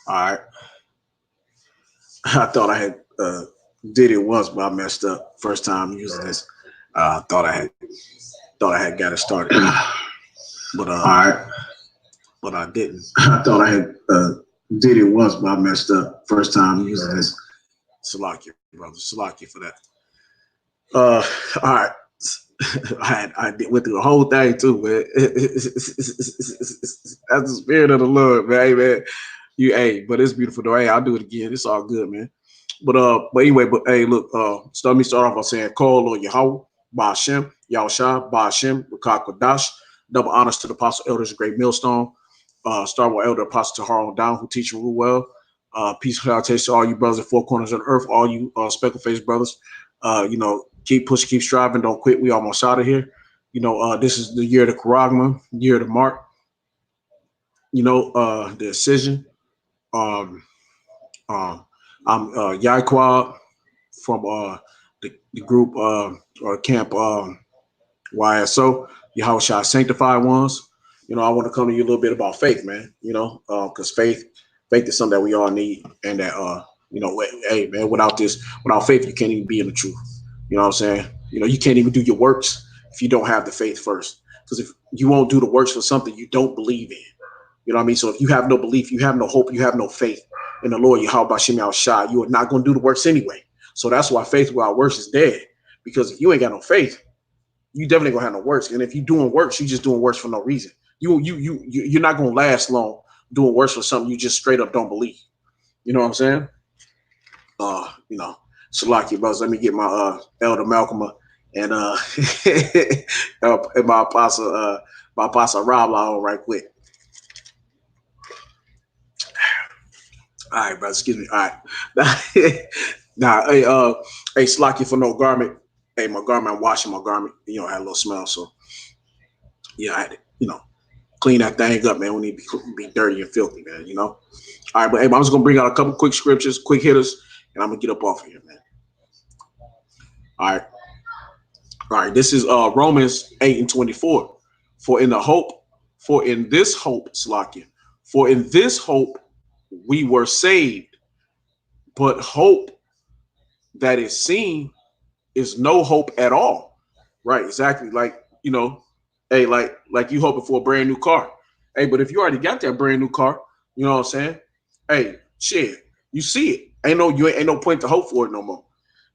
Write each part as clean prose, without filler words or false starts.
All right. I thought I had did it once, but I messed up first time using this. Thought I had got it started, but All right. but I didn't. I thought I had did it once, but I messed up first time using this. Salakia, brother. Salakia for that. Uh, all right. Went through the whole thing too, man. That's the spirit of the Lord, man. Hey, man. But it's beautiful though. Hey, I'll do it again. It's all good, man. But anyway, but hey, look, let me start off by saying, call or Yahweh, Ba'Shem, Yahushua, Ba'Shem, Rakak Kodash. Double honors to the apostle elders, great millstone. Star Wars elder apostle Tahar Down, who teach and rule well. Peace and salutations to all you brothers in four corners of the earth, all you speckle faced brothers. Keep pushing, keep striving, don't quit. We almost out of here. This is the year of the Karagma, year of the mark. The decision. Um, um, I'm Yaquab from the group or camp YSO, Yahushua Sanctified Ones. I want to come to you a little bit about faith, man. Because faith is something that we all need, and that hey man, without faith, you can't even be in the truth. You know what I'm saying? You can't even do your works if you don't have the faith first. Because if you won't do the works for something you don't believe in, you know what I mean? So if you have no belief, you have no hope, you have no faith in the Lord, Yahweh Bashem Shai, you are not going to do the works anyway. So that's why faith without works is dead. Because if you ain't got no faith, you definitely gonna have no works. And if you're doing works, you just doing works for no reason. You're not gonna last long doing works for something you just straight up don't believe. You know what I'm saying? Uh, you know, Salaki brothers, let me get my elder Malcolm and and my apostle Rob on right quick. All right, brother. Excuse me. All right. Nah, hey, Salaki for no garment. Hey, my garment. I'm washing my garment. I had a little smell, so yeah, I had to, clean that thing up, man. We need to be dirty and filthy, man. All right, but hey, I'm just gonna bring out a couple quick scriptures, quick hitters, and I'm gonna get up off of here, man. All right, all right. This is Romans 8:24. For in the hope, for in this hope, Slakia, for in this hope we were saved, but hope that is seen is no hope at all. Right? Exactly. Like hey, like you hoping for a brand new car. Hey, but if you already got that brand new car, you know what I'm saying? Hey, shit, you see it. Ain't no point to hope for it no more.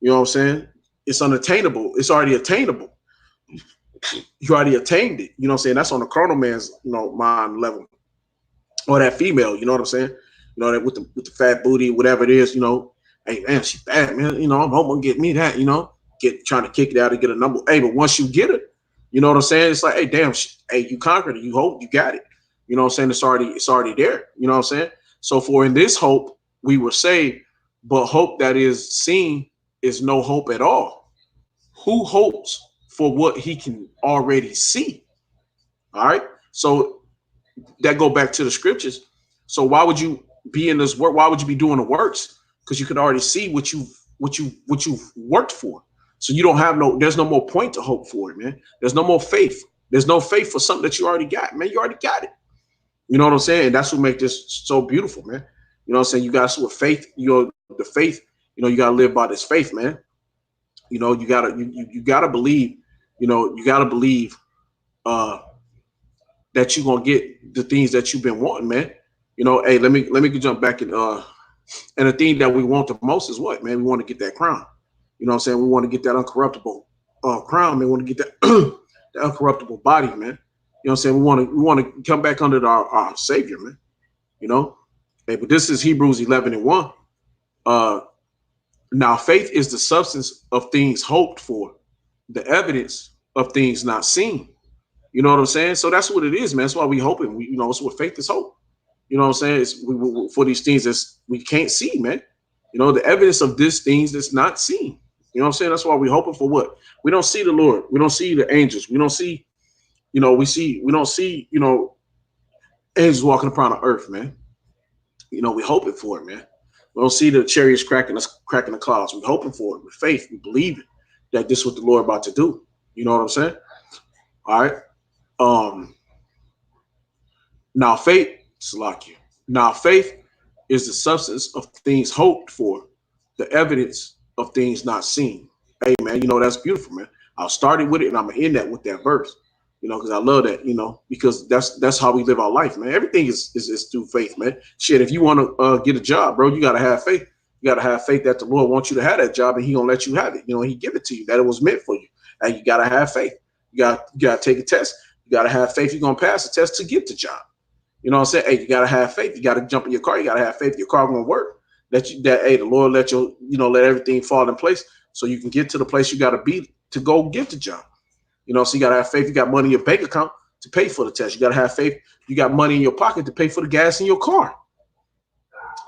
You know what I'm saying? It's unattainable. It's already attainable. You already attained it. You know what I'm saying? That's on the carnal man's, mind level. Or that female, you know what I'm saying? That with the fat booty, whatever it is, hey man, she bad, man. I'm hoping to get me that, get trying to kick it out and get a number. Hey, but once you get it, you know what I'm saying? It's like, hey, damn, hey, you conquered it. You hope you got it. You know what I'm saying? It's already there. You know what I'm saying? So for in this hope we were saved, but hope that is seen is no hope at all. Who hopes for what he can already see? All right. So that go back to the scriptures. So why would you be in this work? Why would you be doing the works? Because you could already see what you've worked for. So you don't have there's no more point to hope for it, man. There's no more faith. There's no faith for something that you already got, man. You already got it. You know what I'm saying? And that's what makes this so beautiful, man. You know what I'm saying? You got with faith, the faith, you gotta live by this faith, man. You gotta believe, you gotta believe that you're gonna get the things that you've been wanting, man. Hey, let me jump back and the thing that we want the most is what, man? We want to get that crown. You know what I'm saying? We want to get that uncorruptible crown, man. We want to get that the uncorruptible body, man. You know what I'm saying? We want to come back under our Savior, man. You know? Hey, but this is Hebrews 11:1. Uh Now faith is the substance of things hoped for, the evidence of things not seen. You know what I'm saying? So that's what it is, man. That's why we hoping. It's what faith is hope. You know what I'm saying? For these things that we can't see, man. The evidence of these things that's not seen. You know what I'm saying? That's why we're hoping for what? We don't see the Lord. We don't see the angels. We don't see, we don't see, angels walking upon the earth, man. We're hoping for it, man. We don't see the chariots cracking the clouds. We're hoping for it with faith. We believe it that this is what the Lord about to do. You know what I'm saying? All right. Um, Now faith, Salakia. Now faith is the substance of things hoped for, the evidence of things not seen. Hey man, that's beautiful, man. I'll start it with it and I'm gonna end that with that verse. Because I love that, because that's how we live our life, man. Everything is through faith, man. Shit, if you want to get a job, bro, you gotta have faith. You gotta have faith that the Lord wants you to have that job and He gonna let you have it. He give it to you, that it was meant for you. And you gotta have faith. You gotta take a test. You gotta have faith you're gonna pass the test to get the job. You know what I'm saying? Hey, you gotta have faith. You gotta jump in your car. You gotta have faith your car gonna work. That hey, the Lord let you, let everything fall in place so you can get to the place you gotta be to go get the job. So you gotta have faith. You got money in your bank account to pay for the test. You gotta have faith. You got money in your pocket to pay for the gas in your car.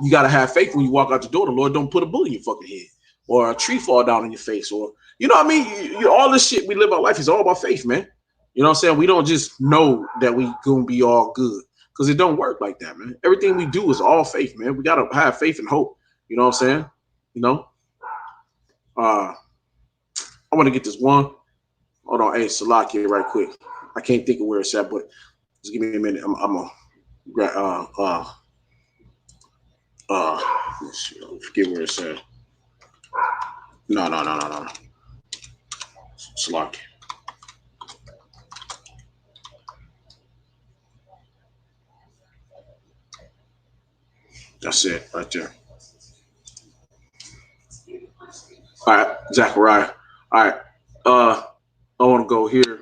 You gotta have faith when you walk out the door. The Lord don't put a bullet in your fucking head, or a tree fall down in your face, or what I mean. All this shit we live our life is all about faith, man. You know what I'm saying? We don't just know that we gonna be all good, because it don't work like that, man. Everything we do is all faith, man. We gotta have faith and hope. You know what I'm saying? I want to get this one. Hold on, hey, Salakia, right quick. I can't think of where it's at, but just give me a minute. I'm gonna forget where it's at. No. Salakia. That's it right there. All right, Zechariah. All right. I want to go here.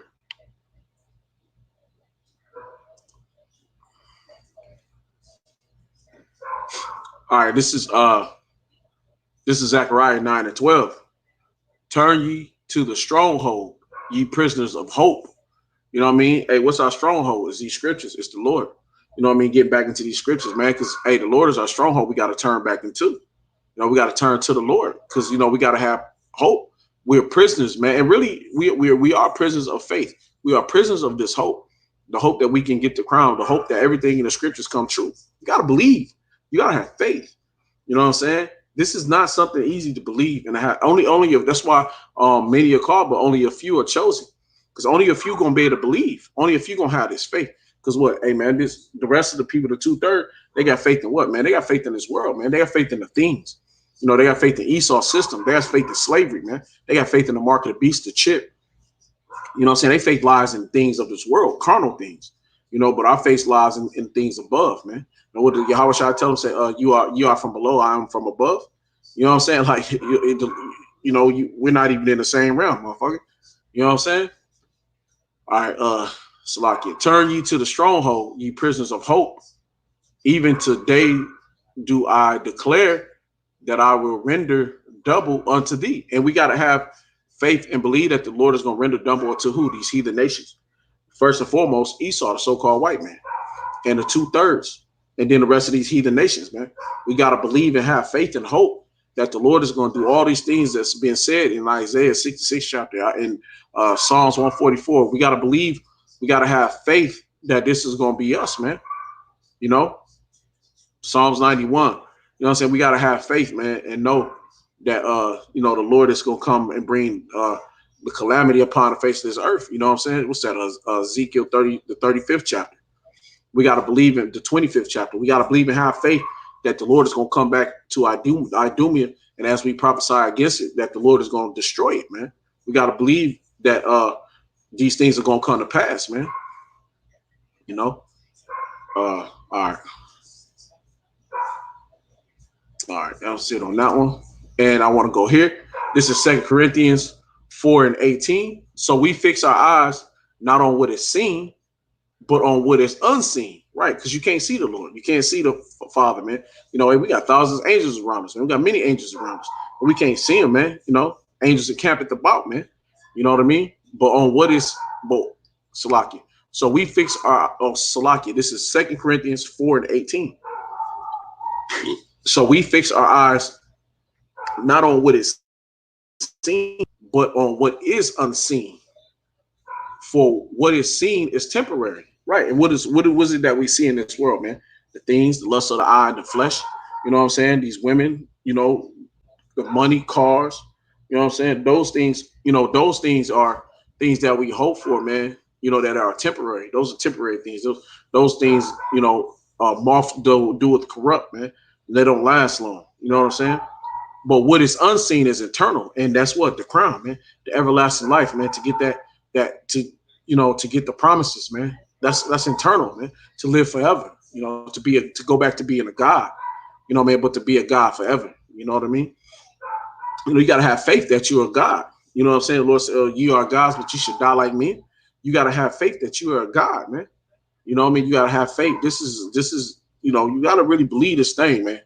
All right, this is Zechariah 9 and 12. Turn ye to the stronghold, ye prisoners of hope. You know what I mean? Hey, what's our stronghold? It's these scriptures. It's the Lord. You know what I mean? Get back into these scriptures, man. Because hey, the Lord is our stronghold. We got to turn back into. We got to turn to the Lord, because we got to have hope. We're prisoners, man, and really, we are prisoners of faith. We are prisoners of this hope, the hope that we can get the crown, the hope that everything in the scriptures come true. You got to believe. You got to have faith. You know what I'm saying? This is not something easy to believe, and only if that's why many are called, but only a few are chosen, because only a few gonna be able to believe. Only a few gonna have this faith. Because what, hey man, the rest of the people, the 2/3, they got faith in what, man? They got faith in this world, man. They got faith in the things. They got faith in Esau's system. They got faith in slavery, man. They got faith in the mark of the beast, the chip. You know what I'm saying? They faith lies in things of this world, carnal things. But our faith lies in things above, man. And what did Yahweh Shai tell them? Say, you are from below, I am from above. You know what I'm saying? Like, we're not even in the same realm, motherfucker. You know what I'm saying? All right, Salakia. Turn ye to the stronghold, ye prisoners of hope. Even today do I declare that I will render double unto thee. And we got to have faith and believe that the Lord is going to render double unto who? These heathen nations. First and foremost, Esau, the so-called white man, and the 2/3, and then the rest of these heathen nations, man. We got to believe and have faith and hope that the Lord is going to do all these things that's been said in Isaiah 66 chapter, in Psalms 144. We got to believe, we got to have faith that this is going to be us, man. Psalms 91. You know what I'm saying? We got to have faith, man, and know that, the Lord is going to come and bring the calamity upon the face of this earth. You know what I'm saying? What's that? Ezekiel 30, the 35th chapter. We got to believe in the 25th chapter. We got to believe and have faith that the Lord is going to come back to Idumea, and as we prophesy against it, that the Lord is going to destroy it, man. We got to believe that these things are going to come to pass, man. All right. All right, that's it on that one. And I want to go here. This is 2 Corinthians 4 and 18. So we fix our eyes not on what is seen, but on what is unseen, right? Because you can't see the Lord. You can't see the Father, man. We got thousands of angels around us, man. We got many angels around us, but we can't see them, man. Angels that camp at the bout, man. You know what I mean? But on what is, Salakia. So we fix our, Salakia. This is 2 Corinthians 4 and 18. So we fix our eyes not on what is seen, but on what is unseen. For what is seen is temporary, right? And what was it that we see in this world, man? The things, the lust of the eye, the flesh. You know what I'm saying? These women, the money, cars. You know what I'm saying? Those things, those things are things that we hope for, man. That are temporary. Those are temporary things. Those things, moth do with corrupt, man. They don't last long. You know what I'm saying? But what is unseen is eternal, and that's what the crown, man, the everlasting life, man. To get to get the promises, man. That's internal, man. To live forever, to go back to being a God, man. But to be a God forever, you know what I mean? You got to have faith that you're a God. You know what I'm saying? The Lord said, "You are gods, but you should die like me." You got to have faith that you are a God, man. You know what I mean? You got to have faith. This is you got to really believe this thing, man.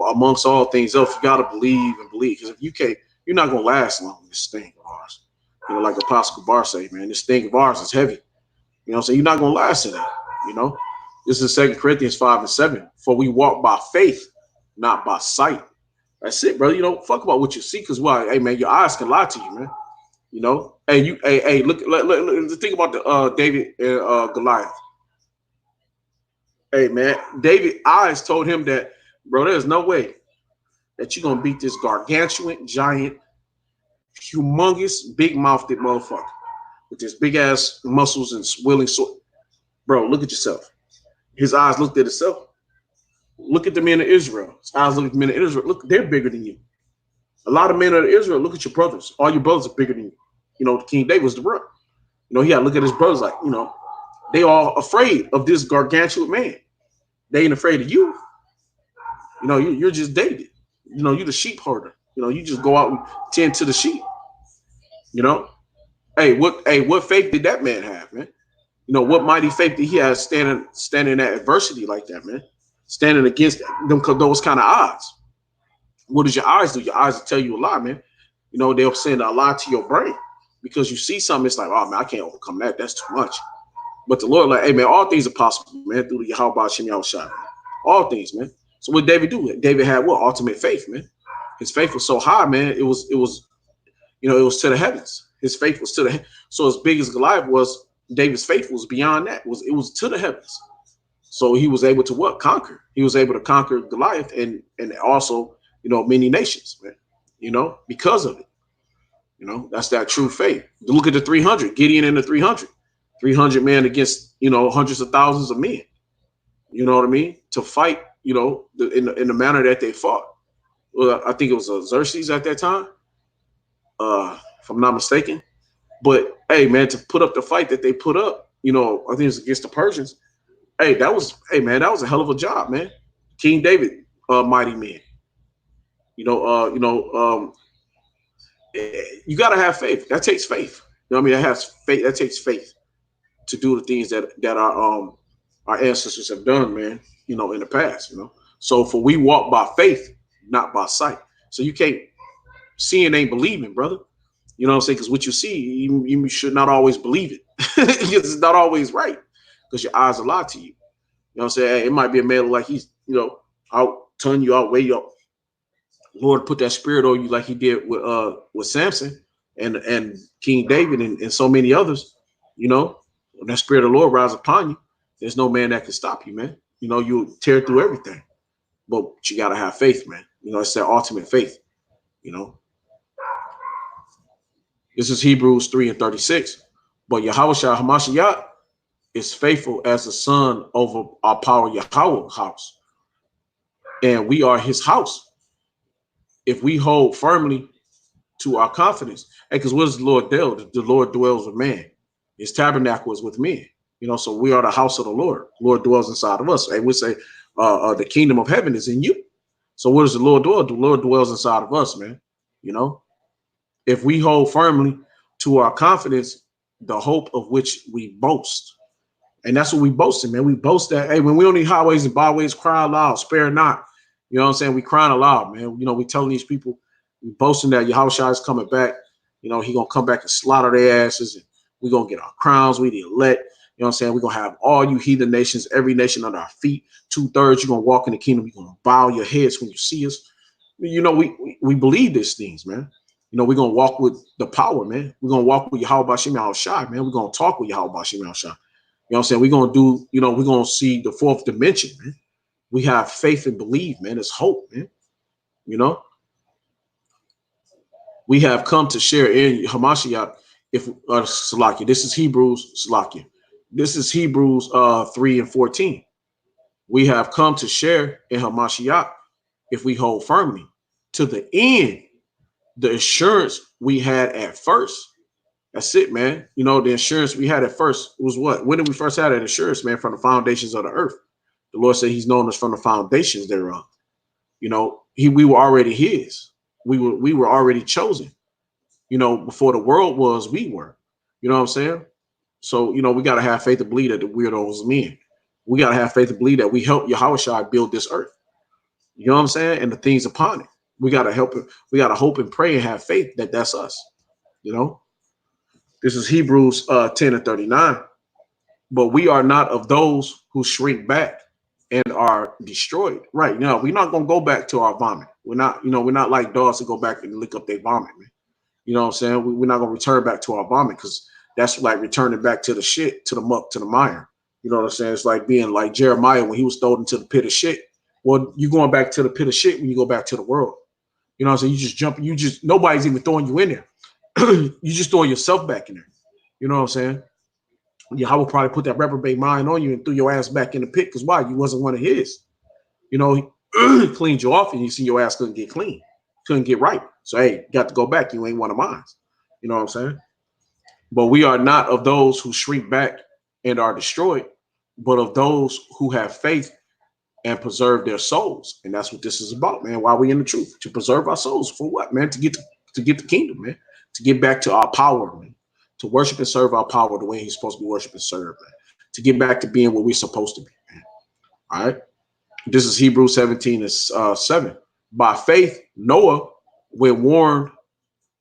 Amongst all things else, you got to believe and believe. Because if you can't, you're not going to last long in this thing of ours. Like Apostle Bar say, man, this thing of ours is heavy. You know what I'm saying? You're not going to last in it. This is 2 Corinthians 5:7. For we walk by faith, not by sight. That's it, brother. Fuck about what you see. Because why? Hey, man, your eyes can lie to you, man. Hey, look, think about the David and Goliath. Hey, man, David eyes told him that, bro, there's no way that you're going to beat this gargantuan, giant, humongous, big-mouthed motherfucker with this big-ass muscles and willing sword. Bro, look at yourself. His eyes looked at himself. Look at the men of Israel. His eyes look at the men of Israel. Look, they're bigger than you. A lot of men of Israel, look at your brothers. All your brothers are bigger than you. King David was the brother. He had to look at his brothers like, they all afraid of this gargantuan man. They ain't afraid of you. You're just David. You're the sheep herder. You just go out and tend to the sheep. Hey, what faith did that man have, man? What mighty faith did he have standing at adversity like that, man? Standing against those kind of odds. What does your eyes do? Your eyes will tell you a lie, man. They'll send a lie to your brain because you see something. It's like, oh man, I can't overcome that. That's too much. But the Lord, like, hey man, all things are possible, man, through the Yahweh Shem Yahushua. All things, man. So what David do? David had what? Ultimate faith, man. His faith was so high, man. It was to the heavens. His faith was to the so as big as Goliath was, David's faith was beyond that. It was to the heavens. So he was able to what? Conquer. He was able to conquer Goliath and also, many nations, man. Because of it. That's that true faith. Look at the 300, Gideon and the 300. 300 men against, hundreds of thousands of men. You know what I mean? To fight, in the manner that they fought. Well, I think it was Xerxes at that time, if I'm not mistaken. But hey, man, to put up the fight that they put up, I think it was against the Persians. Hey, that was a hell of a job, man. King David, mighty man. You gotta have faith. That takes faith. You know what I mean? That has faith. That takes faith to do the things that our ancestors have done, man. In the past. So for we walk by faith, not by sight. So you can't seeing ain't believing, brother. You know what I'm saying? Because what you see, you should not always believe it. It's not always right because your eyes lie to you. You know what I'm saying? Hey, it might be a man like he's, out turn you out, weigh you up. Lord put that spirit on you like he did with Samson and King David and so many others. When that spirit of the Lord rises upon you, there's no man that can stop you, man. You tear through everything. But you gotta have faith, man. It's that ultimate faith. This is Hebrews 3:36. But Yahushua Hamashiach is faithful as the son over our power Yahweh house. And we are his house. If we hold firmly to our confidence, because what does the Lord do? The Lord dwells with man. His tabernacle is with men. So we are the house of the Lord. The Lord dwells inside of us. And we say the kingdom of heaven is in you. So what does the Lord do? The Lord dwells inside of us, man. If we hold firmly to our confidence, the hope of which we boast. And that's what we boast in, man. We boast that, hey, when we on these highways and byways, cry aloud, spare not. You know what I'm saying? We crying aloud, man. We telling these people, we boasting that Yahushua is coming back. He gonna come back and slaughter their asses, and we gonna get our crowns. We the elect. You know what I'm saying? We're gonna have all you heathen nations, every nation under our feet. 2/3, you're gonna walk in the kingdom. You're gonna bow your heads when you see us. We believe these things, man. We're gonna walk with the power, man. We're gonna walk with Yahweh Shem Yahushua, man. We're gonna talk with Yahweh Shem Yahushua. You know what I'm saying? We're gonna do, we're gonna see the fourth dimension, man. We have faith and believe, man. It's hope, man. We have come to share in Hamashiach. Salakia. This is Hebrews, Salakia. This is Hebrews 3:14. We have come to share in Hamashiach if we hold firmly to the end the assurance we had at first. That's it, man. You know, the insurance we had at first was what? When did we first have that insurance, man? From the foundations of the earth. The Lord said he's known us from the foundations thereof. You know, we were already his. We were already chosen. You know, before the world was, we were. You know what I'm saying? So, you know, we got to have faith to believe that the weirdos men. We got to have faith to believe that we help Yahushua build this earth. You know what I'm saying? And the things upon it. We got to help it. We got to hope and pray and have faith that that's us. You know? This is Hebrews 10:39. But we are not of those who shrink back and are destroyed. Right. No, we're not going to go back to our vomit. We're not, you know, we're not like dogs to go back and lick up their vomit, man. You know what I'm saying? We're not going to return back to our vomit because that's like returning back to the shit, to the muck, to the mire. You know what I'm saying? It's like being like Jeremiah when he was thrown into the pit of shit. Well, you're going back to the pit of shit when you go back to the world. You know what I'm saying? You just jump, nobody's even throwing you in there. You just throwing yourself back in there. You know what I'm saying? Yahweh probably put that reprobate mind on you and threw your ass back in the pit because why? You wasn't one of his. You know, he cleaned you off and you see your ass couldn't get clean, couldn't get right. So, hey, you got to go back. You ain't one of mine. You know what I'm saying? But we are not of those who shrink back and are destroyed, but of those who have faith and preserve their souls. And that's what this is about, man. Why we in the truth? To preserve our souls. For what, man? To get the kingdom, man. To get back to our power, man. To worship and serve our power the way he's supposed to be worshiped and served, man. To get back to being what we're supposed to be, man. All right. This is Hebrews 17:7. By faith, Noah, when warned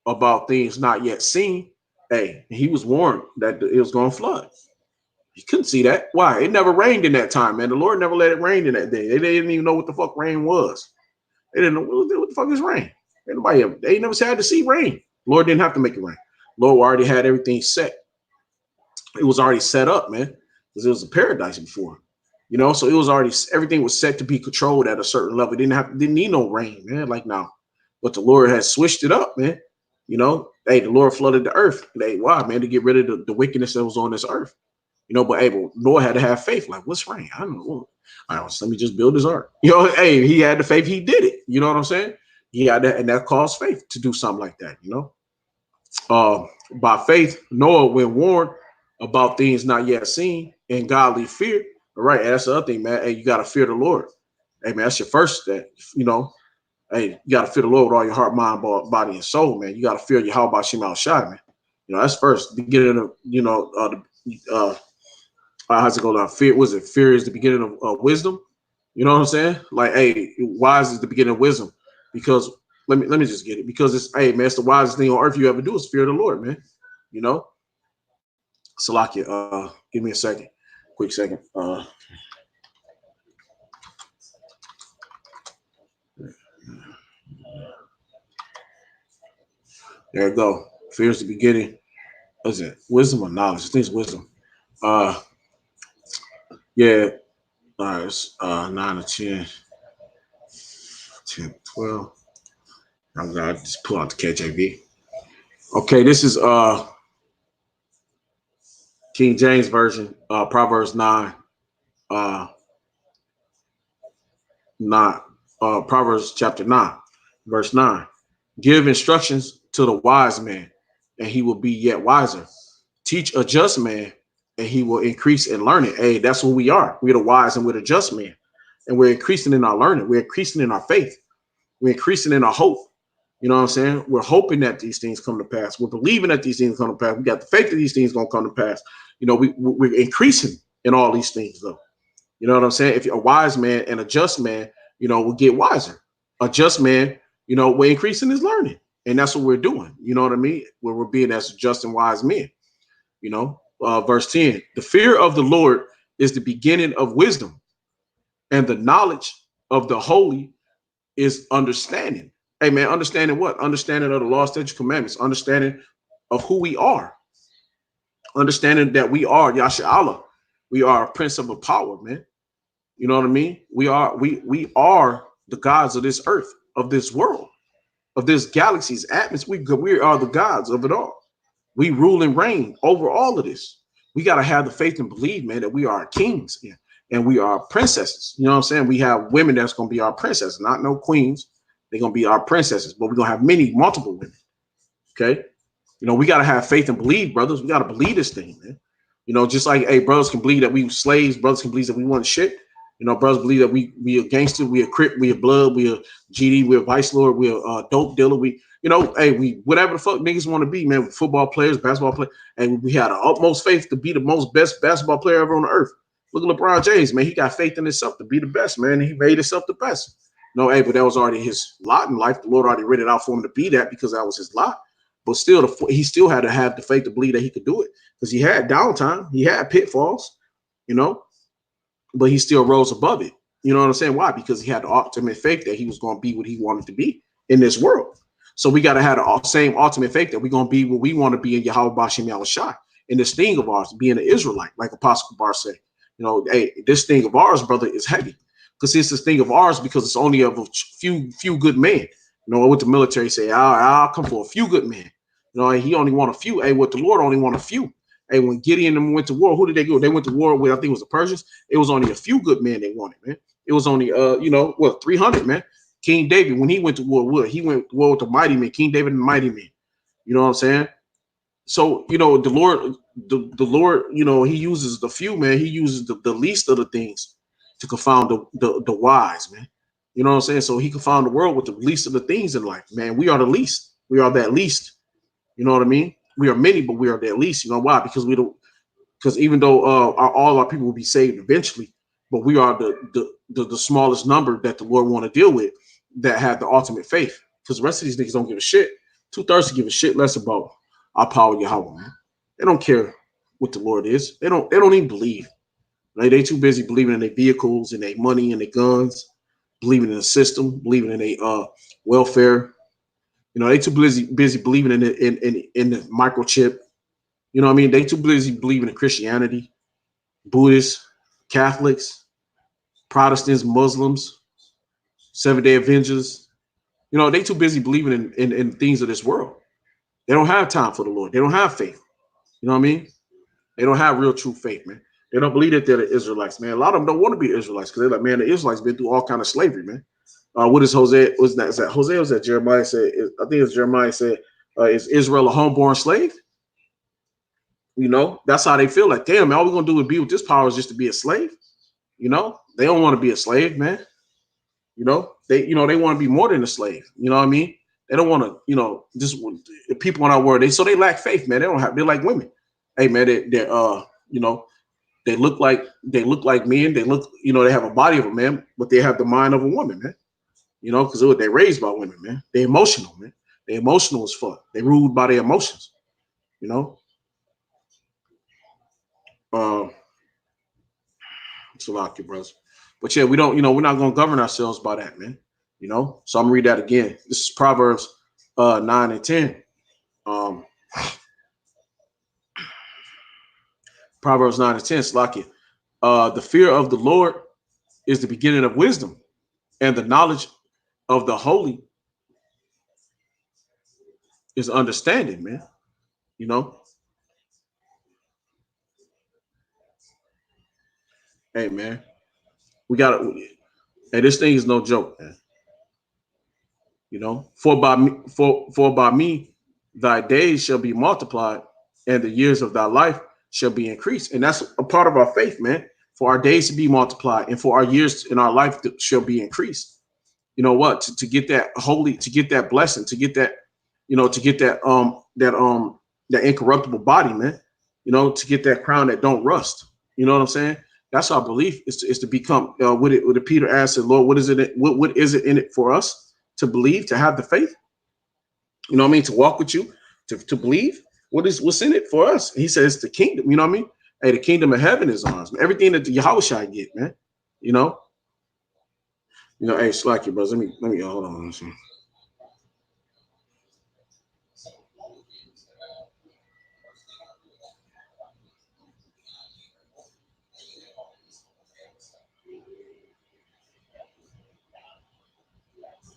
about things not yet seen, hey, he was warned that it was going to flood. He couldn't see that. Why? It never rained in that time, man. The Lord never let it rain in that day. They didn't even know what the fuck rain was. They didn't know what the fuck is rain. They never had to see rain. The Lord didn't have to make it rain. Lord already had everything set. It was already set up, man, because it was a paradise before, you know. So it was already, everything was set to be controlled at a certain level. It didn't need no rain, man, like now. But the Lord has switched it up, man. You know, hey, the Lord flooded the earth. Hey, why, man? To get rid of the wickedness that was on this earth. You know, but hey, Noah had to have faith. Like, what's rain? I don't know. All right, let me just build his ark. You know, hey, he had the faith. He did it. You know what I'm saying? He had that, and that caused faith to do something like that. You know, by faith, Noah, when warned about things not yet seen and godly fear. All right, that's the other thing, man. Hey, you got to fear the Lord. Hey, man, that's your first step. You know, hey, you got to fear the Lord with all your heart, mind, body, and soul, man. You got to fear Yahweh Shem Al Shai, man. You know, that's first. Beginning of, you know, how's it go down? Fear, was it fear is the beginning of wisdom? You know what I'm saying? Like, hey, wise is the beginning of wisdom. Because let me just get it. Because it's, hey, man, it's the wisest thing on earth you ever do is fear the Lord, man. You know? Salakia, give me a second. Quick second. There you go. Fear is the beginning. What is it? Wisdom or knowledge? I think it's wisdom. Yeah. All right. It's 9 or 10. 10, 12. I'm gonna just pull out the KJV. Okay, this is King James Version, Proverbs 9. Proverbs chapter 9, verse 9. Give instructions to the wise man, and he will be yet wiser. Teach a just man, and he will increase in learning. Hey, that's what we are. We're the wise and we're the just man. And we're increasing in our learning. We're increasing in our faith. We're increasing in our hope. You know what I'm saying? We're hoping that these things come to pass. We're believing that these things come to pass. We got the faith that these things going to come to pass. You know, we're increasing in all these things, though. You know what I'm saying? If you're a wise man and a just man, you know, will get wiser. A just man, you know, we're increasing his learning. And that's what we're doing. You know what I mean? Where we're being as just and wise men. You know, verse 10, the fear of the Lord is the beginning of wisdom, and the knowledge of the holy is understanding. Hey, man, understanding what? Understanding of the law, statutes, commandments, understanding of who we are, understanding that we are Yasha Allah. We are a prince of a power, man. You know what I mean? We are the gods of this earth, of this world, of this galaxy's atmosphere. We are the gods of it all. We rule and reign over all of this. We got to have the faith and believe, man, that we are kings and we are princesses. You know what I'm saying? We have women that's going to be our princesses, not no queens. They're going to be our princesses, but we're going to have multiple women. Okay. You know, we got to have faith and believe, brothers. We got to believe this thing, man. You know, just like, hey, brothers can believe that we slaves. Brothers can believe that we want shit. You know, brothers believe that we a gangster, we a crip, we a blood, we a GD, we a vice lord, we a dope dealer. We, you know, hey, we whatever the fuck niggas want to be, man. Football players, basketball players, and we had the utmost faith to be the most best basketball player ever on the earth. Look at LeBron James, man. He got faith in himself to be the best, man. He made himself the best. No, hey, but that was already his lot in life. The Lord already written it out for him to be that because that was his lot. But still, he still had to have the faith to believe that he could do it because he had downtime, he had pitfalls, you know, but he still rose above it. You know what I'm saying? Why? Because he had the ultimate faith that he was going to be what he wanted to be in this world. So we got to have the same ultimate faith that we're going to be what we want to be in Yahweh Bashim Yahushua. In this thing of ours, being an Israelite, like Apostle Bar said, you know, hey, this thing of ours, brother, is heavy because it's this thing of ours because it's only of a few good men. You know what the military say? I'll come for a few good men. You know, he only want a few. Hey, what the Lord only want a few. Hey, when Gideon and them went to war, who did they go? They went to war with, I think it was the Persians. It was only a few good men they wanted, man. It was only, 300, man. King David, when he went to war, he went to war with the mighty men, King David and the mighty men. You know what I'm saying? So, you know, the Lord, you know, he uses the few, man. He uses the least of the things to confound the wise, man. You know what I'm saying? So he confound the world with the least of the things in life, man. We are the least. We are that least. You know what I mean? We are many, but we are that least. You know why? Because we don't. Because even though all our people will be saved eventually, but we are the smallest number that the Lord want to deal with that have the ultimate faith. Because the rest of these niggas don't give a shit. 2/3 give a shit less about our power Yahweh, man. They don't care what the Lord is. They don't even believe. Like, they too busy believing in their vehicles and their money and their guns, believing in the system, believing in their welfare. You know, they too busy believing in the microchip. You know what I mean? They too busy believing in Christianity, Buddhists, Catholics, Protestants, Muslims, Seventh-day Adventures. You know, they too busy believing in things of this world. They don't have time for the Lord. They don't have faith. You know what I mean? They don't have real true faith, man. They don't believe that they're the Israelites, man. A lot of them don't want to be Israelites because they're like, man, the Israelites been through all kind of slavery, man. What is Hosea? Was that Hosea? Was that Jeremiah said? I think it's Jeremiah said, "Is Israel a homeborn slave?" You know, that's how they feel. Like, damn, man, all we're gonna do is be with this power is just to be a slave. You know, they don't want to be a slave, man. You know, they want to be more than a slave. You know what I mean? They don't want to, you know, just people in our world. They lack faith, man. They're like women. Hey, man, you know, they look like men. They look, you know, they have a body of a man, but they have the mind of a woman, man. You know, because they're raised by women, man. They're emotional, man. They're emotional as fuck. They ruled by their emotions. You know, it's a lot, brothers. But yeah, we don't, you know, we're not going to govern ourselves by that, man. You know, so I'm gonna read that again. This is Proverbs 9 and 10. Um, Proverbs 9 and 10, Slakia. The fear of the Lord is the beginning of wisdom, and the knowledge of the holy is understanding, man. You know, hey, man, we gotta, hey, this thing is no joke, man. You know, for by me, thy days shall be multiplied, and the years of thy life shall be increased. And that's a part of our faith, man. For our days to be multiplied, and for our years in our life shall be increased. You know what? To get that holy, to get that blessing, to get that, you know, to get that incorruptible body, man. You know, to get that crown that don't rust. You know what I'm saying? That's our belief is to become. What Peter asked, Lord, what is it? What is it in it for us to believe, to have the faith? You know what I mean? To walk with you, to believe. What's in it for us? He says the kingdom. You know what I mean? Hey, the kingdom of heaven is ours. Everything that the Yahweh shall get, man. You know. Hey, slack you, brothers. Let me hold on.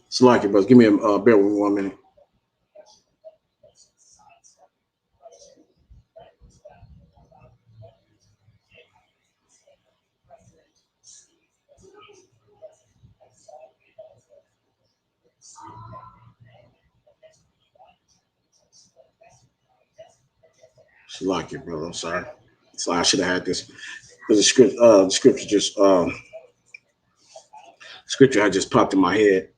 Slack you, brothers. Give me a bear with me 1 minute. Like it, brother. I'm sorry. So I should have had this. But the scripture just scripture had just popped in my head.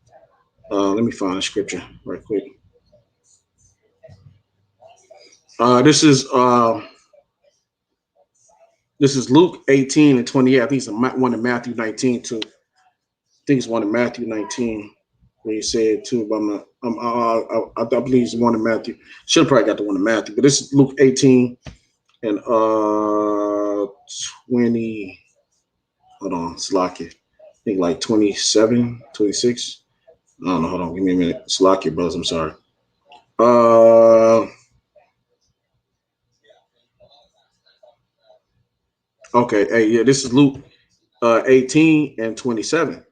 Let me find the scripture right quick. Uh, this is uh, this is Luke 18 and 28. I think it's one in Matthew 19 too. I think it's one in Matthew 19 where he said too. But I believe it's one in Matthew. Should have probably got the one in Matthew, but this is Luke 18 and 20. Hold on, Slacky. I think like 27, 26. I don't know. Hold on, give me a minute. Slacky, brothers. I'm sorry. Uh, okay. Hey, yeah, this is Luke 18 and 27.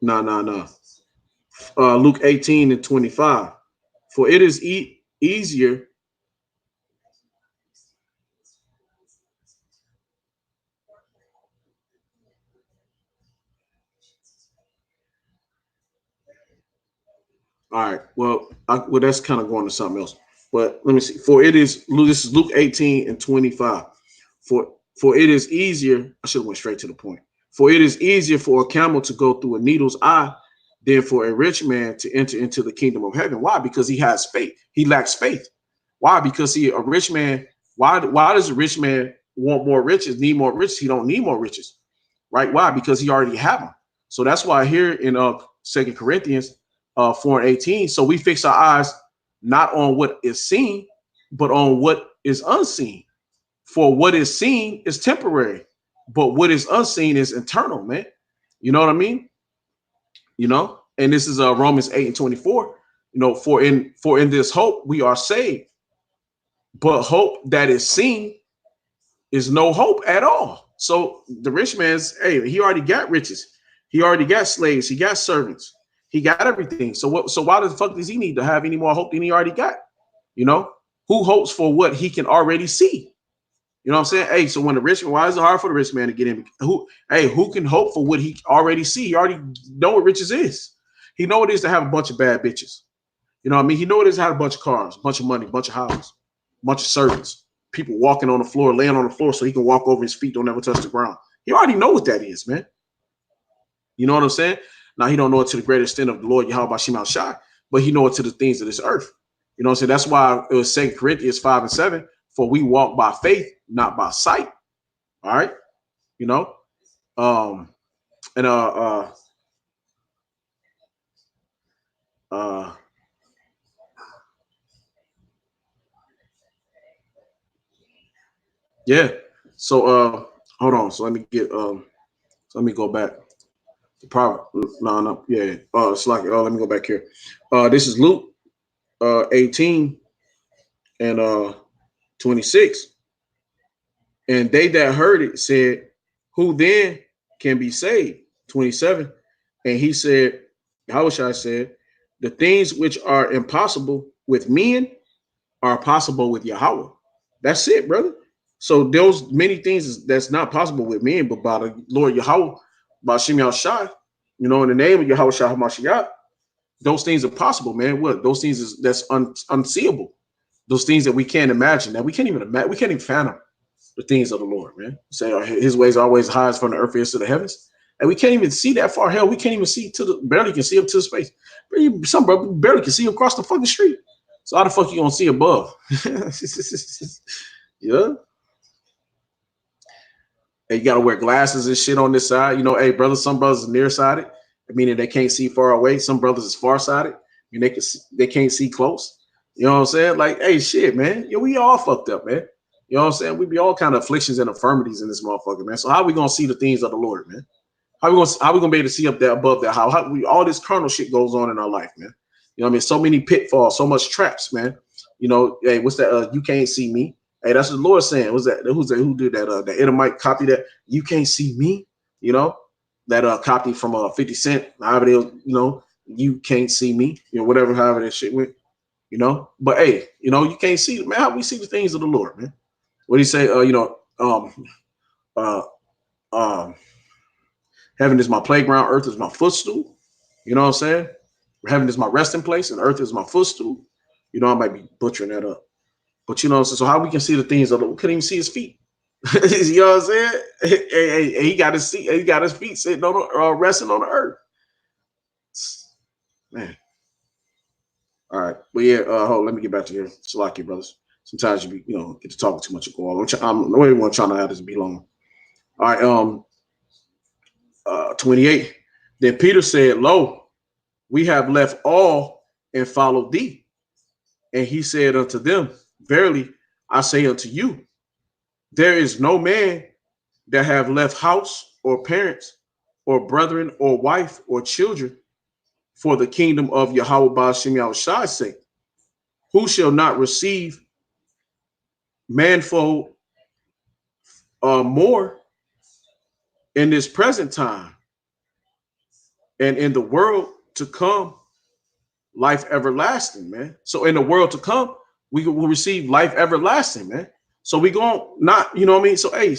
No, no, no. Luke 18 and 25. For it is easier. All right. Well, that's kind of going to something else. But let me see. For it is this is Luke 18 and 25. For it is easier. I should have went straight to the point. For it is easier for a camel to go through a needle's eye than for a rich man to enter into the kingdom of heaven. Why? Because he has faith. He lacks faith. Why? Because a rich man. Why does a rich man want more riches? Need more riches? He don't need more riches, right? Why? Because he already have them. So that's why here in 2 Corinthians 4 and 18. So we fix our eyes not on what is seen, but on what is unseen. For what is seen is temporary, but what is unseen is eternal, man. You know what I mean? You know, and this is Romans 8 and 24. You know, for in this hope we are saved, but hope that is seen is no hope at all. So the rich man's, hey, he already got riches, he already got slaves, he got servants, he got everything. So what? So why the fuck does he need to have any more hope than he already got? You know, who hopes for what he can already see? You know what I'm saying? Hey, so when the rich, why is it hard for the rich man to get in? Who can hope for what he already see? He already know what riches is. He know what it is to have a bunch of bad bitches. You know what I mean? He know what it is to have a bunch of cars, a bunch of money, a bunch of houses, a bunch of servants, people walking on the floor, laying on the floor so he can walk over his feet, don't ever touch the ground. He already know what that is, man. You know what I'm saying? Now he don't know it to the great extent of the Lord Yahweh Shema Shai, but he know it to the things of this earth. You know what I'm saying? That's why it was 2 Corinthians 5 and 7, for we walk by faith, not by sight. All right. You know? And uh yeah. So hold on. So let me go back. Probably no, yeah. It's like let me go back here. This is Luke 18 and 26. And they that heard it said, who then can be saved? 27. And he said, Yahushua said, the things which are impossible with men are possible with Yahweh. That's it, brother. So those many things that's not possible with men, but by the Lord Yahweh, by Shem Shai, you know, in the name of Yahweh Shah HaMashiach, those things are possible, man. What? Those things that's unseeable. Those things that we can't imagine, that we can't even imagine, we can't even fathom the things of the Lord, man. Say his ways are always high as from the earth is to the heavens. And we can't even see that far. Hell, we can't even see barely can see up to the space. Some brother barely can see across the fucking street. So how the fuck you gonna see above? Yeah. And you gotta wear glasses and shit on this side. You know, hey, brothers, some brothers are nearsighted, meaning they can't see far away. Some brothers is farsighted, and they can't see close. You know what I'm saying? Like, hey, shit, man. Yeah, we all fucked up, man. You know what I'm saying? We be all kind of afflictions and infirmities in this motherfucker, man. So how we gonna see the things of the Lord, man? How we gonna be able to see up there above that? How we all this carnal shit goes on in our life, man. You know what I mean? So many pitfalls, so much traps, man. You know, hey, what's that? You can't see me. Hey, that's what the Lord saying. What's that? Who's that? Who did that? The Edomite copy that. You can't see me. You know, that copy from 50 Cent. However they, you know, you can't see me. You know, whatever, however that shit went. You know, but hey, you know, you can't see, man. How we see the things of the Lord, man? What do you say? You know, uh, um, heaven is my playground, earth is my footstool. You know what I'm saying? Heaven is my resting place, and earth is my footstool. You know, I might be butchering that up. But you know, so how we can see the things of we couldn't even see his feet. You know what I'm saying? He got his feet, he got his feet sitting on the, resting on the earth. Man. All right. But yeah, hold, let me get back to here. Salaki, brothers. Sometimes you be, get to talking too much and go all. I'm not even trying to have this be long. All right, 28. Then Peter said, Lo, we have left all and followed thee. And he said unto them, Verily, I say unto you, there is no man that have left house or parents or brethren or wife or children for the kingdom of Yahweh Ba'ashem Yahushai's sake, who shall not receive manfold more in this present time, and in the world to come, life everlasting, man. So in the world to come, we will receive life everlasting, man. So we going not, you know what I mean? So hey,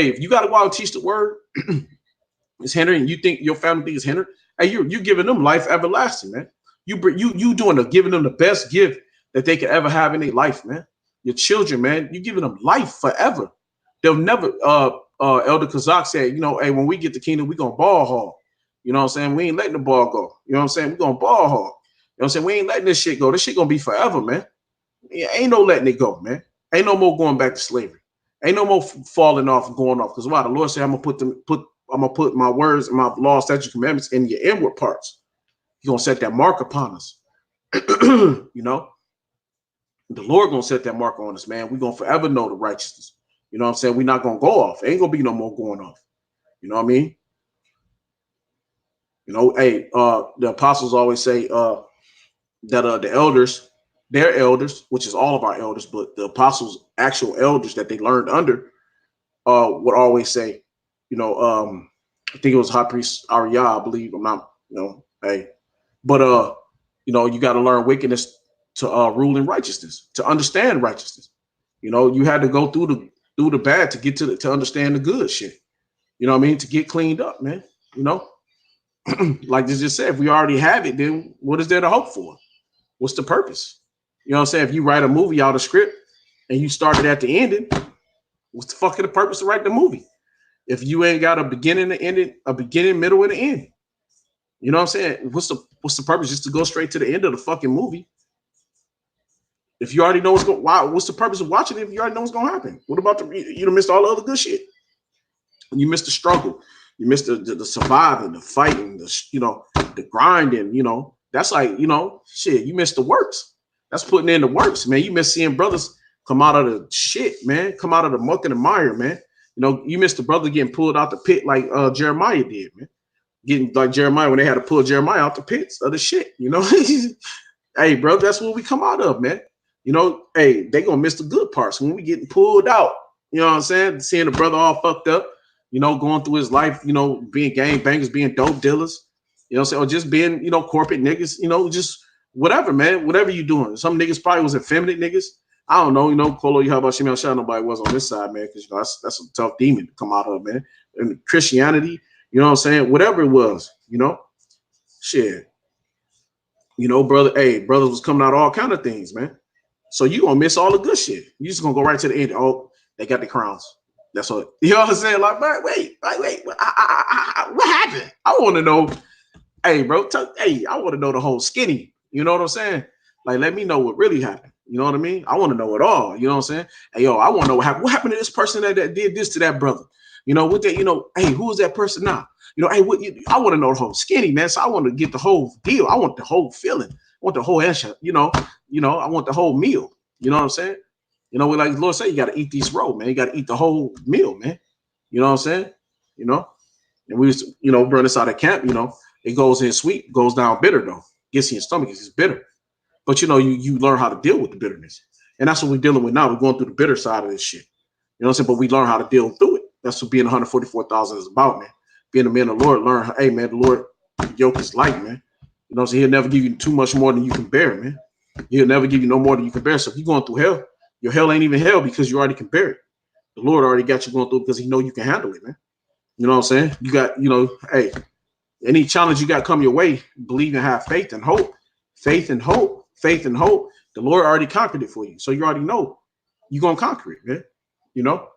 if you got to go out and teach the word, it's hindering. You think your family is hindered? Hey, you giving them life everlasting, man. You giving them the best gift that they could ever have in their life, man. Your children, man, you giving them life forever. They'll never. Elder Kazak said, hey, when we get the kingdom, we gonna ball hard. You know what I'm saying? We ain't letting the ball go. You know what I'm saying? We gonna ball hard. You know what I'm saying? We ain't letting this shit go. This shit gonna be forever, man. Yeah, ain't no letting it go, man. Ain't no more going back to slavery. Ain't no more falling off and going off. Because why? The Lord said, I'm gonna put my words and my law, statutes, commandments in your inward parts. He's gonna set that mark upon us. You know, the Lord gonna set that mark on us, man. We're gonna forever know the righteousness. You know what I'm saying? We're not gonna go off. Ain't gonna be no more going off. You know what I mean? Hey, the apostles always say that the elders, their elders, which is all of our elders, but the apostles' actual elders that they learned under, would always say, I think it was High Priest Arya, I believe. I'm not, hey, but you got to learn wickedness to rule in righteousness, to understand righteousness. You had to go through the bad to get to understand the good shit. You know what I mean? To get cleaned up, man. Like this just said, if we already have it, then what is there to hope for? What's the purpose? You know what I'm saying? If you write a movie out of script and you started at the ending, what's the fuck of the purpose to write the movie? If you ain't got a beginning, the ending, a beginning, middle, and the end. You know what I'm saying? What's the purpose? Just to go straight to the end of the fucking movie. If you already know what's going, what's the purpose of watching it if you already know what's going to happen? What about you missed all the other good shit? You missed the struggle. You missed the surviving, the fighting, the grinding. That's like, shit. You missed the works. That's putting in the works, man. You miss seeing brothers come out of the shit, man. Come out of the muck and the mire, man. You missed the brother getting pulled out the pit like Jeremiah did, man. Getting like Jeremiah when they had to pull Jeremiah out the pits of the shit, Hey, bro, that's what we come out of, man. Hey, they gonna miss the good parts when we getting pulled out. You know what I'm saying? Seeing the brother all fucked up, going through his life, being gang bangers, being dope dealers, you know what I'm saying? Or just being, corporate niggas, just whatever, man. Whatever you doing. Some niggas probably was effeminate niggas. I don't know, Kolo, you how about Shimon Shah? Nobody was on this side, man, because that's a tough demon to come out of, man. And Christianity, you know what I'm saying? Whatever it was, shit. Brother, hey, brothers was coming out of all kind of things, man. So you gonna miss all the good shit. You just gonna go right to the end. Oh, they got the crowns. That's what you know what I'm saying. Like, wait, what happened? I want to know. Hey, bro, I want to know the whole skinny. You know what I'm saying? Like, let me know what really happened. You know what I mean? I want to know it all. You know what I'm saying? Hey, yo, I want to know what happened to this person that did this to that brother. With that, hey, who is that person now? Hey, I want to know the whole skinny, man. So I want to get the whole deal. I want the whole feeling. I want the whole answer. I want the whole meal. You know what I'm saying? Like the Lord said, you got to eat this roll, man. You got to eat the whole meal, man. You know what I'm saying? And we used to, burn this out of camp, it goes in sweet, goes down bitter, though. Gets in your stomach, it's bitter. But, you learn how to deal with the bitterness. And that's what we're dealing with now. We're going through the bitter side of this shit. You know what I'm saying? But we learn how to deal through it. That's what being 144,000 is about, man. Being a man of the Lord, learn, hey, man, the Lord yoke is light, man. You know what I'm saying? He'll never give you too much more than you can bear, man. He'll never give you no more than you can bear. So if you're going through hell, your hell ain't even hell because you already can bear it. The Lord already got you going through because he know you can handle it, man. You know what I'm saying? You got, hey, any challenge you got come your way, believe and have faith and hope. Faith and hope. Faith and hope. The Lord already conquered it for you. So you already know you're going to conquer it, man. You know?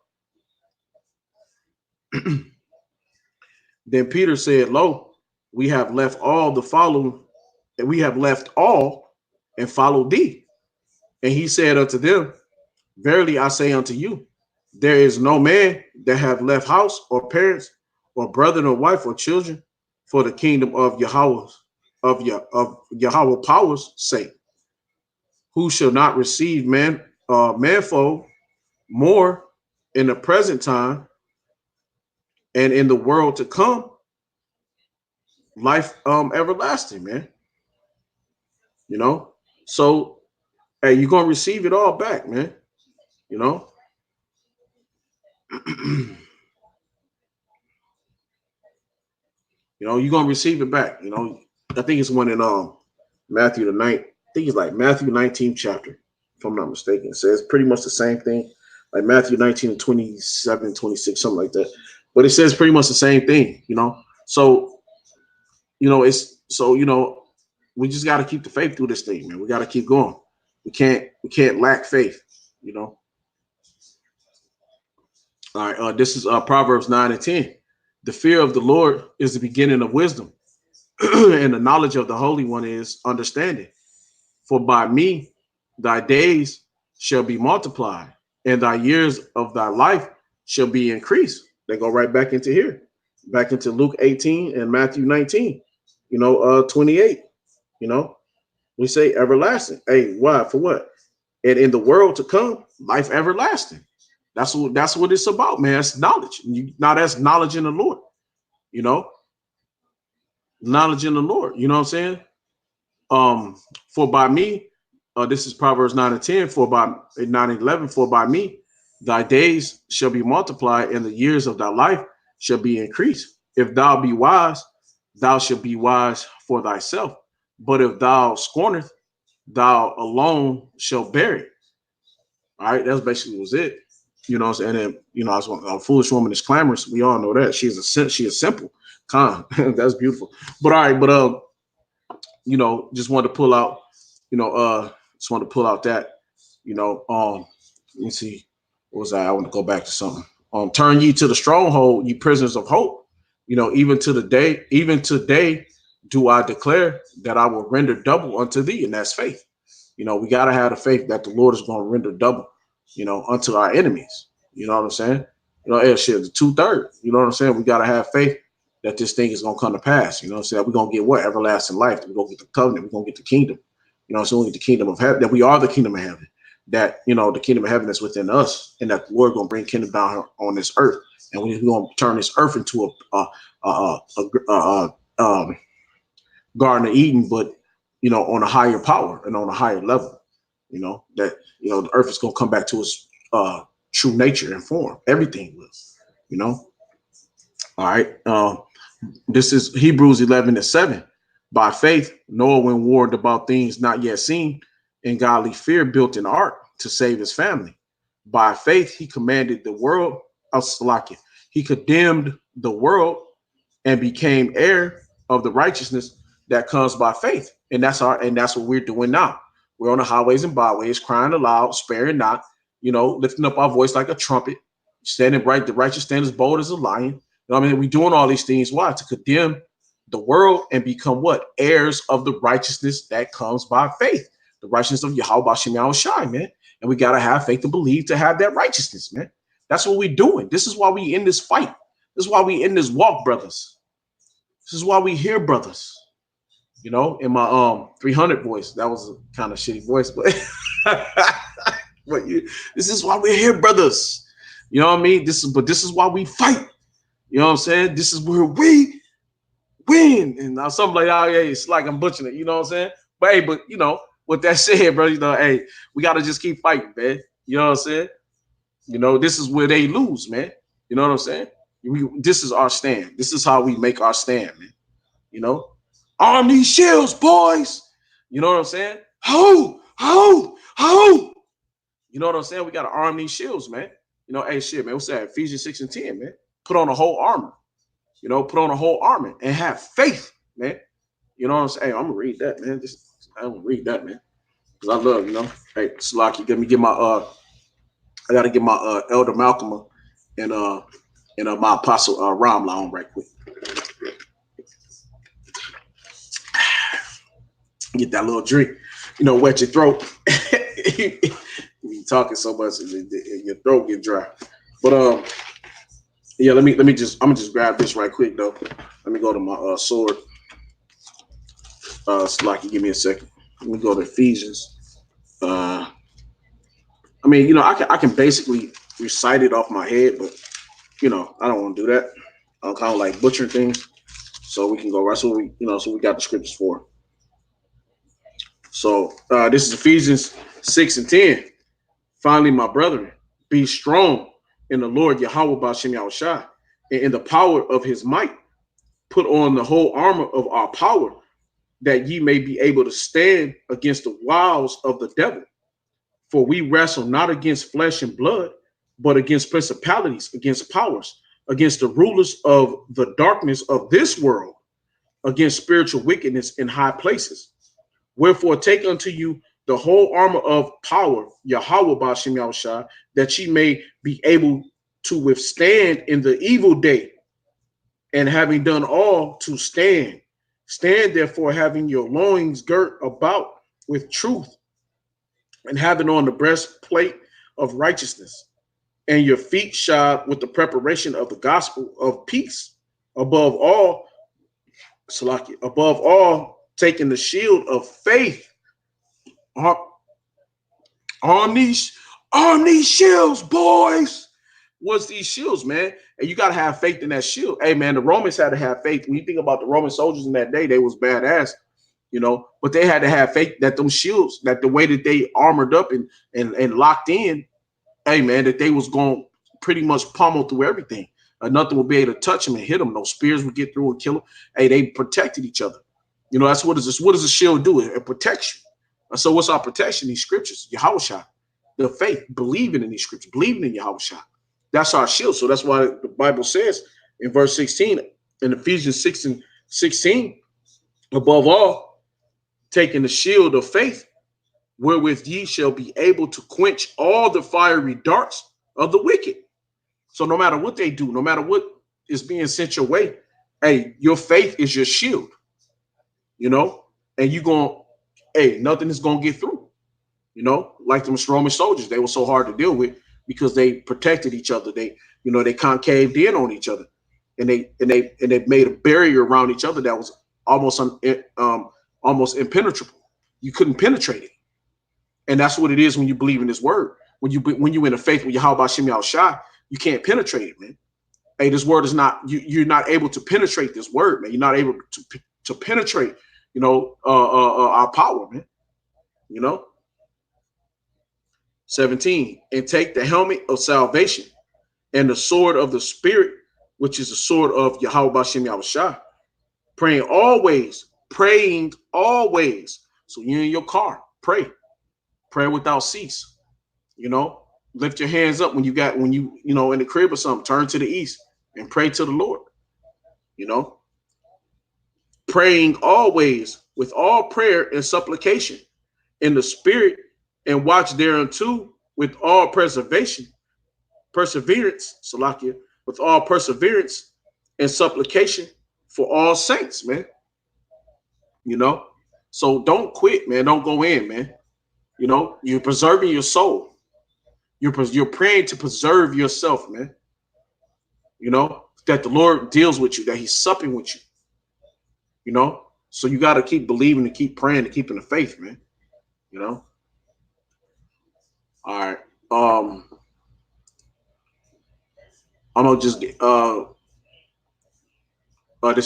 Then Peter said, lo, we have left all the follow, and we have left all and followed thee. And he said unto them, verily I say unto you, there is no man that have left house or parents or brother or wife or children for the kingdom of Yahweh power's sake, who shall not receive manfold more in the present time and in the world to come, life everlasting, man. You know, so hey, you're gonna receive it all back, man. You know. You know, you're gonna receive it back. You know, I think it's one in Matthew the 9th. I think it's like Matthew 19th chapter, if I'm not mistaken. It says pretty much the same thing, like Matthew 19 and 27, 26, something like that. But it says pretty much the same thing, you know. So, you know, we just gotta keep the faith through this thing, man. We gotta keep going. We can't lack faith, you know. All right, this is Proverbs 9 and 10. The fear of the Lord is the beginning of wisdom, and the knowledge of the Holy One is understanding. For by me thy days shall be multiplied, and thy years of thy life shall be increased. They go right back into here, back into Luke 18 and Matthew 19, 28. You know, we say everlasting. Hey, why? For what? And in the world to come, life everlasting. That's what it's about, man. It's knowledge. Now that's knowledge in the Lord, you know, knowledge in the Lord. You know what I'm saying? For by me, this is Proverbs 9 and 10, for by 9 and 11, for by me, thy days shall be multiplied and the years of thy life shall be increased. If thou be wise, thou shalt be wise for thyself. But if thou scorneth, thou alone shalt bear it. All right, that's basically was it. You know, and then I was a foolish woman is clamorous. We all know that she is simple, calm. That's beautiful. But all right, but just wanted to pull out, just wanted to pull out that, let me see, what was that? I want to go back to something. Turn ye to the stronghold, ye prisoners of hope. Even today, do I declare that I will render double unto thee, and that's faith. We gotta have the faith that the Lord is going to render double, unto our enemies. You know what I'm saying? Shit, the 2/3. You know what I'm saying? We gotta have faith that this thing is gonna come to pass. You know what I'm saying? We're gonna get what? Everlasting life. We're gonna get the covenant. We're gonna get the kingdom. So we get the kingdom of heaven, that we are the kingdom of heaven, that the kingdom of heaven is within us, and that the Lord gonna bring kingdom down on this earth. And we're gonna turn this earth into a Garden of Eden, but on a higher power and on a higher level. That the earth is gonna come back to its true nature and form. Everything will. All right. This is Hebrews 11 and 7. By faith, Noah, when warned about things not yet seen, in godly fear built an ark to save his family. By faith, he commanded the world. He condemned the world and became heir of the righteousness that comes by faith. And that's what we're doing now. We're on the highways and byways, crying aloud, sparing not, lifting up our voice like a trumpet, standing right. The righteous stand as bold as a lion. We're doing all these things. Why? To condemn the world and become what? Heirs of the righteousness that comes by faith. The righteousness of Yahweh Shem Yahushai, man. And we got to have faith to believe to have that righteousness, man. That's what we're doing. This is why we in this fight. This is why we in this walk, brothers. This is why we here, brothers. In my 300 voice, that was a kind of shitty voice, but this is why we're here, brothers. You know what I mean? This is why we fight. You know what I'm saying? This is where we win. And now something like, oh yeah, it's like I'm butchering it. You know what I'm saying? But hey, with that said, bro, hey, we gotta just keep fighting, man. You know what I'm saying? This is where they lose, man. You know what I'm saying? This is our stand. This is how we make our stand, man. Arm these shields, boys. You know what I'm saying? Ho, ho, ho. You know what I'm saying? We got to arm these shields, man. Hey, shit, man. What's that? Ephesians 6 and 10, man. Put on a whole armor. Put on a whole armor and have faith, man. You know what I'm saying? Hey, I'm going to read that, man. I'm going to read that, man. Cause I love, Hey, Slocky, let me get my I gotta get my Elder Malcolm and my apostle Ramla on right quick. Get that little drink, wet your throat. You talking so much, your throat get dry. But yeah, I'm gonna just grab this right quick though. Let me go to my sword. Slocky, give me a second. Let me go to Ephesians. I can basically recite it off my head, but I don't want to do that. I'm kind of like butchering things, so we can go right. So we got the scriptures for. So this is Ephesians 6:10. Finally, my brethren, be strong in the Lord Yahweh B'Shem Yahushua, and in the power of his might. Put on the whole armor of our power, that ye may be able to stand against the wiles of the devil. For we wrestle not against flesh and blood, but against principalities, against powers, against the rulers of the darkness of this world, against spiritual wickedness in high places. Wherefore take unto you the whole armor of power, Yahweh B'Shem Yahushua, that ye may be able to withstand in the evil day, and having done all to stand. Stand therefore, having your loins girt about with truth, and having on the breastplate of righteousness, and your feet shod with the preparation of the gospel of peace. Above all, Salaki, above all, taking the shield of faith. Arm these shields, boys. What's these shields, man? And you got to have faith in that shield. Hey, man, the Romans had to have faith. When you think about the Roman soldiers in that day, they was badass, but they had to have faith that them shields, that the way that they armored up and locked in, hey, man, that they was going to pretty much pummel through everything. Nothing would be able to touch them and hit them. No spears would get through and kill them. Hey, they protected each other. That's what does a shield do? It protects you. So what's our protection? These scriptures, Yahushua, the faith, believing in these scriptures, believing in Yahushua. That's our shield. So that's why the Bible says in verse 16, in Ephesians 6:16, above all, taking the shield of faith, wherewith ye shall be able to quench all the fiery darts of the wicked. So no matter what they do, no matter what is being sent your way, hey, your faith is your shield, and nothing is going to get through, like them Roman soldiers. They were so hard to deal with because they protected each other. They concaved in on each other, and they made a barrier around each other that was almost impenetrable. You couldn't penetrate it. And that's what it is when you believe in this word. When you in a faith with Yahweh B'Shem Yahushua, you can't penetrate it, man. Hey, this word is not, you're not able to penetrate this word, man. You're not able to penetrate, our power, man. 17, and take the helmet of salvation and the sword of the spirit, which is the sword of Yahweh B'Shem Yahushua. Praying always. So you're in your car, pray without cease. Lift your hands up when you in the crib or something, turn to the east and pray to the Lord. Praying always with all prayer and supplication in the spirit, and watch thereunto with all perseverance, Salakia, with all perseverance and supplication for all saints, man. So don't quit, man. Don't go in, man. You're preserving your soul. You're praying to preserve yourself, man. That the Lord deals with you, that he's supping with you. So you got to keep believing and keep praying and keeping the faith, man. All right. I'm gonna just this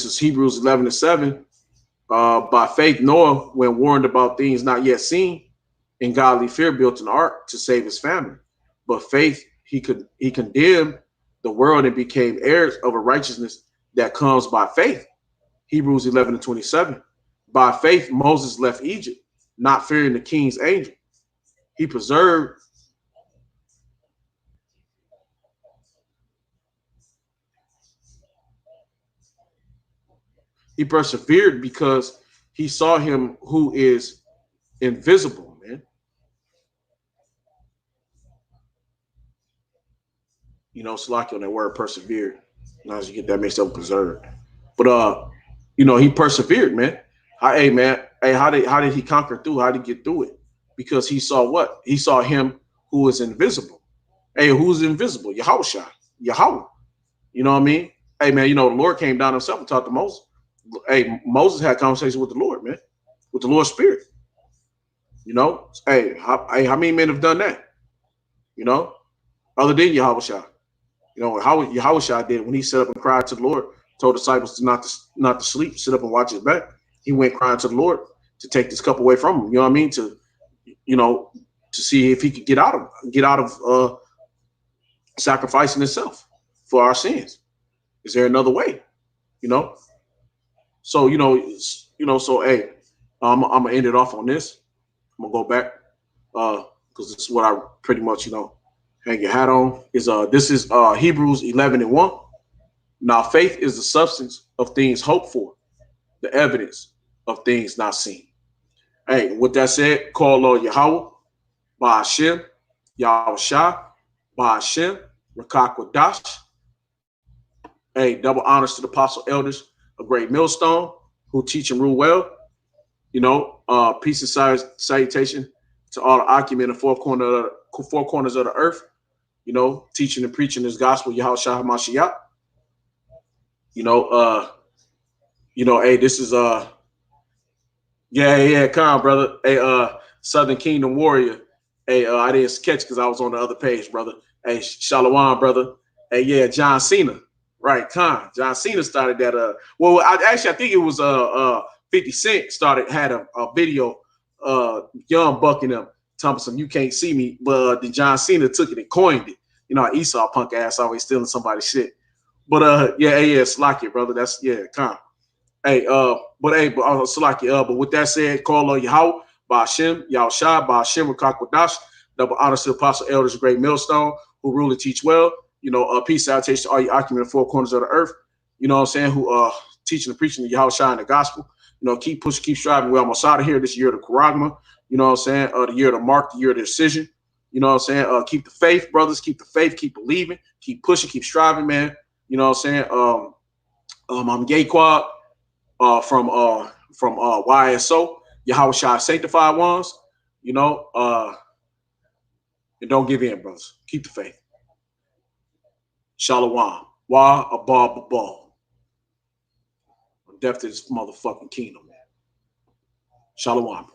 is Hebrews 11:7. By faith, Noah, when warned about things not yet seen, in godly fear, built an ark to save his family. But faith, he condemned the world and became heirs of a righteousness that comes by faith. Hebrews 11:27. By faith, Moses left Egypt, not fearing the king's angel. He persevered because he saw him who is invisible, man. You know, Salaki on that word persevered. Now you get that mixed up with preserved. But he persevered, man. Hey man, hey, how did he conquer through? How did he get through it? Because he saw what? He saw him who is invisible. Hey, who's invisible? Yahushua. Yahweh. You know what I mean? Hey man, the Lord came down himself and talked to Moses. Hey, Moses had a conversation with the Lord, man, with the Lord's Spirit. Hey, how many men have done that? Other than Yahushua. How Yahushua did when he set up and cried to the Lord, told the disciples not to sleep, sit up and watch his back. He went crying to the Lord to take this cup away from him. You know what I mean? To see if he could get out of sacrificing himself for our sins. Is there another way? So so hey, I'm gonna end it off on this. I'm gonna go back because this is what I pretty much hang your hat on. This is Hebrews 11:1. Now faith is the substance of things hoped for, the evidence of things not seen. Hey, with that said, call Lord Yahweh, Ba'ashem, Yahushua, Ba'ashem, Rakakwadash. Hey, double honors to the apostle elders, a great millstone who teach and rule well. Peace and salutation to all the occupants in the four corners of the earth. Teaching and preaching this gospel, Yahushua HaMashiach. Hey, this is come on, brother. Hey, Southern Kingdom Warrior. Hey, I didn't catch because I was on the other page, brother. Hey, Shalom, brother. Hey, yeah, John Cena. Right, John Cena started that. I think it was 50 Cent had a video, Young Buck and them, Thompson, you can't see me, but the John Cena took it and coined it. Esau punk ass always stealing somebody's shit. But Slack it, brother. That's con. Hey, Slack it. But with that said, call on Yahweh, Ba'ashem, Yahushua, Ba'ashem, Rakakwadash, double honor to the apostle elders, great millstone, who rule and teach well. Peace, salutation to all your occupants in the four corners of the earth. You know what I'm saying? Who teaching and preaching the Yahushua and the gospel. Keep pushing, keep striving. We're almost out of here. This year of the Charagma. You know what I'm saying? The year of the mark, the year of the decision. You know what I'm saying? Keep the faith, brothers. Keep the faith. Keep believing. Keep pushing. Keep striving, man. You know what I'm saying? I'm Gayquad from YSO, Yahushua Sanctified Ones. And don't give in, brothers. Keep the faith. Shalom. Wa abba ball. Death to this motherfucking kingdom, man. Shalom.